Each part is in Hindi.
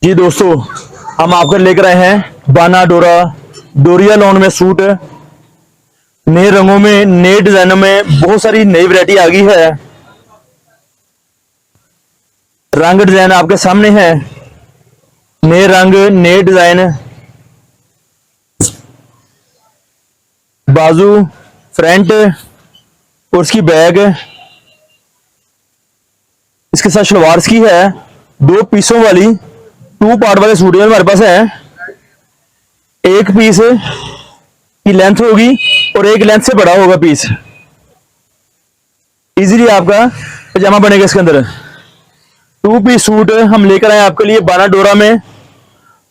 जी दोस्तों, हम आपको लेकर आए हैं बाना डोरा डोरिया लॉन में सूट। नए रंगों में, नए डिजाइनों में बहुत सारी नई वैरायटी आ गई है। रंग डिजाइन आपके सामने है। नए रंग, नए डिजाइन, बाजू, फ्रंट और उसकी बैग। इसके साथ शलवार इसकी है। दो पीसों वाली टू पार्ट वाले सूट हमारे पास है। एक पीस की लेंथ होगी और एक लेंथ से बड़ा होगा पीस। इजीली आपका पजामा बनेगा इसके अंदर। टू पीस सूट हम लेकर आए आपके लिए बाना डोरा में,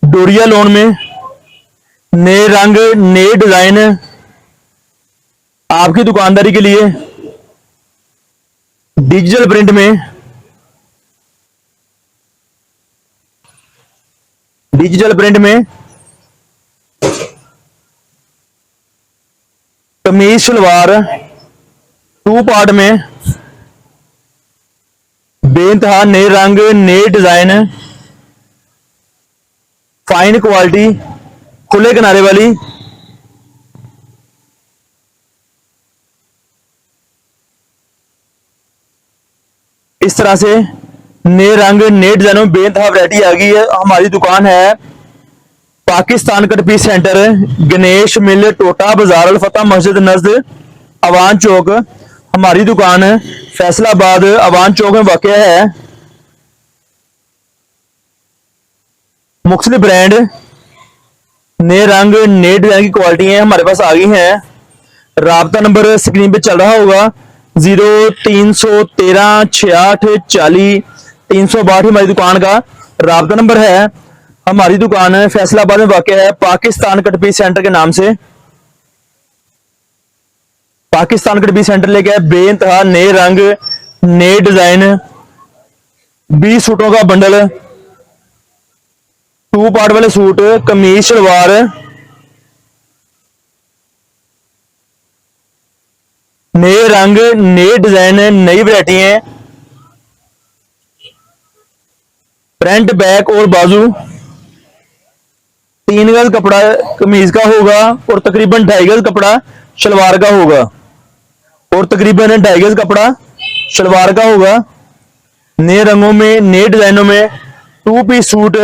डोरिया लॉन में। नए रंग, नए डिजाइन आपकी दुकानदारी के लिए। डिजिटल प्रिंट में, डिजिटल प्रिंट में कमीज शलवार टू पार्ट में, बेइंतहा नए रंग, नए डिजाइन, फाइन क्वालिटी, खुले किनारे वाली। इस तरह से नए रंग, नए डिजाइनों में बेइंतहा वैरायटी आ गई है। हमारी दुकान है Pakistan cut piece centre, Ganesh mill, टोटा बाजार, अल फतह मस्जिद नजद अवान चौक। हमारी दुकान फैसलाबाद अवान चौक में वाक़ है। मुख्तलिफ ब्रांड, नए रंग, नए डिजाइन की क्वालिटी है हमारे पास आ गई हैं। राब्ता नंबर स्क्रीन पे चल रहा होगा 0363 68 40 362 हमारी दुकान का राब्ता नंबर है। हमारी दुकान फैसलाबाद में वाक़ है पाकिस्तान कट पीस सेंटर के नाम से। पाकिस्तान कट पीस सेंटर लेके आए बेइंतहा नए रंग, नए डिजाइन, 20 सूटों का बंडल, टू पार्ट वाले सूट, कमीज शलवार, नए रंग, नए डिजाइन, नई वैरायटी है। फ्रंट, बैक और बाजू 3 गज कपड़ा कमीज का होगा और तकरीबन 2.5 गज कपड़ा शलवार का होगा, और तकरीबन 2.5 गज कपड़ा शलवार का होगा। नए रंगों में, नए डिजाइनों में टू पीस सूट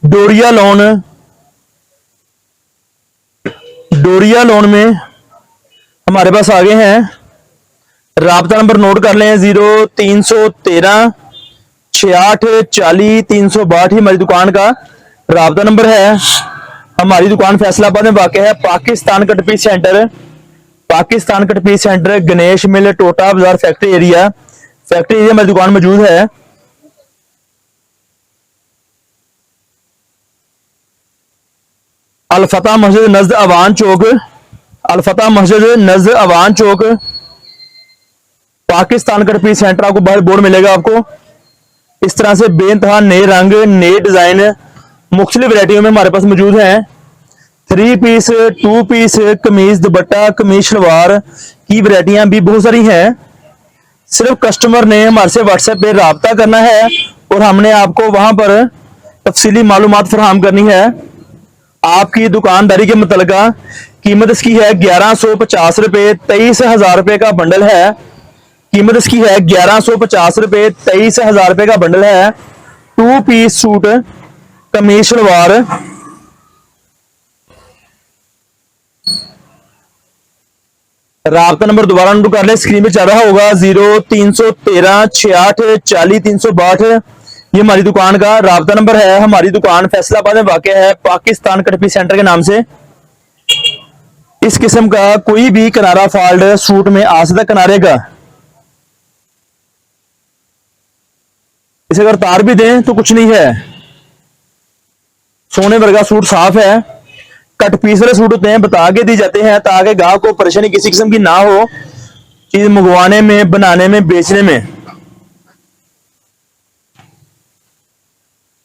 डोरिया लॉन, डोरिया लॉन में हमारे पास आ गए हैं। राब्ता नंबर नोट कर लें 0313 68 40 362 हमारी दुकान का राब्ता नंबर है। हमारी दुकान फैसलाबाद में वाक़ है Pakistan cut piece centre, Pakistan cut piece centre, Ganesh mill, टोटा बाजार, फैक्ट्री एरिया। फैक्ट्री एरिया हमारी दुकान मौजूद है। अल फतह मस्जिद नजद अवान चौक, अल फतह मस्जिद नजद अवान चौक, पाकिस्तान कट पीस सेंटर आपको बाहर बोर्ड मिलेगा आपको। इस तरह से बेइंतहा नए रंग, नए डिजाइन मुख्तलिफ वैरायटियों में हमारे पास मौजूद हैं। 3 पीस, 2 पीस, कमीज दुपट्टा, कमीज शलवार की वैरायटियां भी बहुत सारी हैं। सिर्फ कस्टमर ने हमारे से व्हाट्सएप पे राब्ता करना है और हमने आपको वहां पर तफसीली मालूमात फराहम करनी है। आपकी दुकानदारी के मुतलका कीमत इसकी है 1150 रुपए, 23,000 रुपए का बंडल है। कीमत इसकी है 1150 रुपए, 23,000 रुपए का बंडल है। 2 पीस सूट कमीज शलवार, राब्ता नंबर दोबारा नोट कर ले, स्क्रीन पे चल रहा होगा 0313 68 40 362 ये हमारी दुकान का राब्ता नंबर है। हमारी दुकान फैसलाबाद में वाक़ है पाकिस्तान कट पीस सेंटर के नाम से। इस किस्म का कोई भी किनारा फॉल्ट सूट में आ सकता किनारे का। इसे अगर तार भी दें तो कुछ नहीं है, सोने वर्गा सूट साफ है। कट पीस वाले सूट होते हैं, बता के दी जाते हैं ताकि ग्राहक को परेशानी किसी किस्म की ना हो चीज मंगवाने में, बनाने में, बेचने में।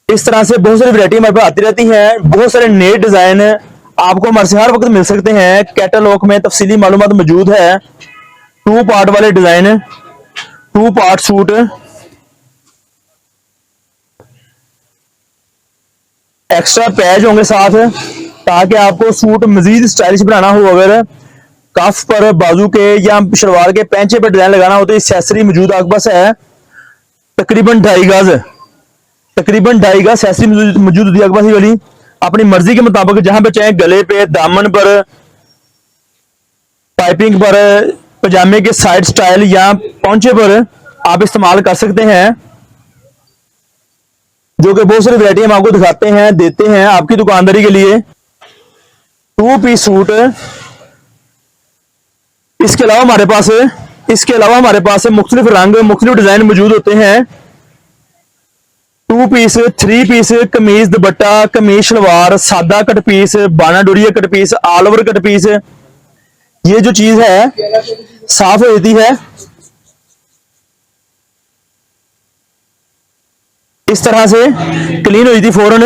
इस तरह से बहुत सारी वैरायटी हमारे पास आती रहती है। बहुत सारे नए डिजाइन आपको हमारे से हर वक्त मिल सकते हैं। कैटलॉग में तफसीली मालूमात मौजूद है। टू पार्ट वाले design, two part suit, extra patch होंगे साथ, ताकि आपको सूट मजीद स्टाइलिश बनाना हो, अगर कफ पर, बाजू के या शलवार के पैंचे पर डिजाइन लगाना हो तो एक्सेसरी मौजूद आपके पास है। तकरीबन 2.5 गज, एक्सेसरी मौजूद होती है आपके पास ये वाली। अपनी मर्जी के मुताबिक जहां पे चाहे, गले पे, दामन पर, पाइपिंग पर, पजामे के साइड स्टाइल या पौंचे पर आप इस्तेमाल कर सकते हैं, जो कि बहुत सारी वैरायटी हम आपको दिखाते हैं, देते हैं आपकी दुकानदारी के लिए। 2 पीस सूट, इसके अलावा हमारे पास मुख्तलिफ रंग, मुख्तलिफ डिजाइन मौजूद होते हैं। 2 पीस, 3 पीस, कमीज दुपट्टा, कमीज शलवार, सादा कट पीस, बाना डोरिया cut piece, all over cut piece, ये जो चीज है साफ हो जाती है इस तरह से, क्लीन हो जाती फौरन।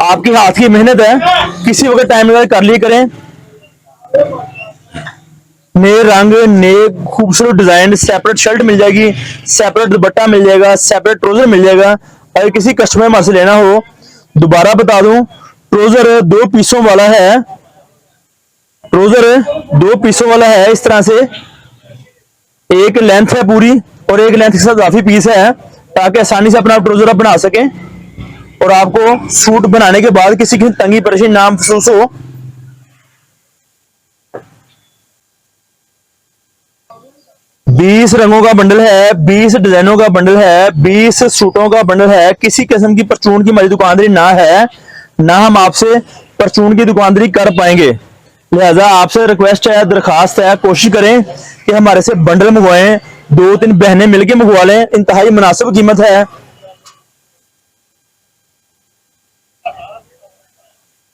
आपकी हाथ की मेहनत है, किसी वक्त टाइम लगा कर लिए करें। नए रंग, नए खूबसूरत डिजाइन, सेपरेट शर्ट मिल जाएगी, सेपरेट दुपट्टा मिल जाएगा, सेपरेट ट्राउजर मिल जाएगा। अगर किसी कस्टमर हमारे से लेना हो, दोबारा बता दूं, ट्राउजर 2 पीसों वाला है, इस तरह से एक लेंथ है पूरी और एक लेंथ के साथ काफी पीस है, ताकि आसानी से अपना ट्राउजर आप बना सकें और आपको सूट बनाने के बाद किसी की तंगी परेशानी ना महसूस हो। बीस रंगों का बंडल है, 20 डिजाइनों का बंडल है, 20 सूटों का बंडल है। किसी किस्म की परचून की हमारी दुकानदारी ना है, ना हम आपसे परचून की दुकानदारी कर पाएंगे। लिहाजा आपसे रिक्वेस्ट है, दरखास्त है, कोशिश करें कि हमारे से बंडल मंगवाएं, 2-3 बहनें मिलकर मंगवा लें, इंतहाई मुनासिब कीमत है।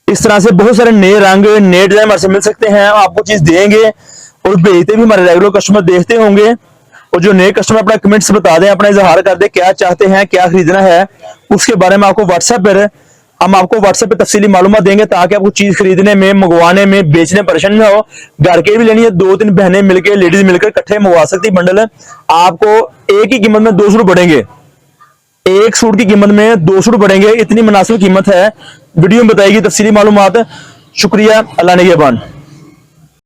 इस तरह से बहुत सारे नए रंग, नए डिजाइन हमारे से मिल सकते हैं, आपको चीज देंगे और भेजते भी हमारे रेगुलर कस्टमर देखते होंगे। और जो नए कस्टमर अपना कमेंट्स बता दें, अपना इजहार कर दे, क्या चाहते हैं, क्या खरीदना है, उसके बारे में आपको हम आपको व्हाट्सएप पे तफसीली मालूमात देंगे, ताकि आपको चीज खरीदने में, मंगवाने में, बेचने में परेशानी ना हो। घर के भी लेनी है, 2-3 बहनें मिलकर, लेडीज मिलकर इकट्ठे मंगवा सकती बंडल। आपको एक ही कीमत में 2 सूट बढ़ेंगे, एक सूट की कीमत में 2 सूट बढ़ेंगे, इतनी मुनासिब कीमत है। वीडियो में बताएगी तफसीली मालूमात। शुक्रिया, अल्लाह निगहबान।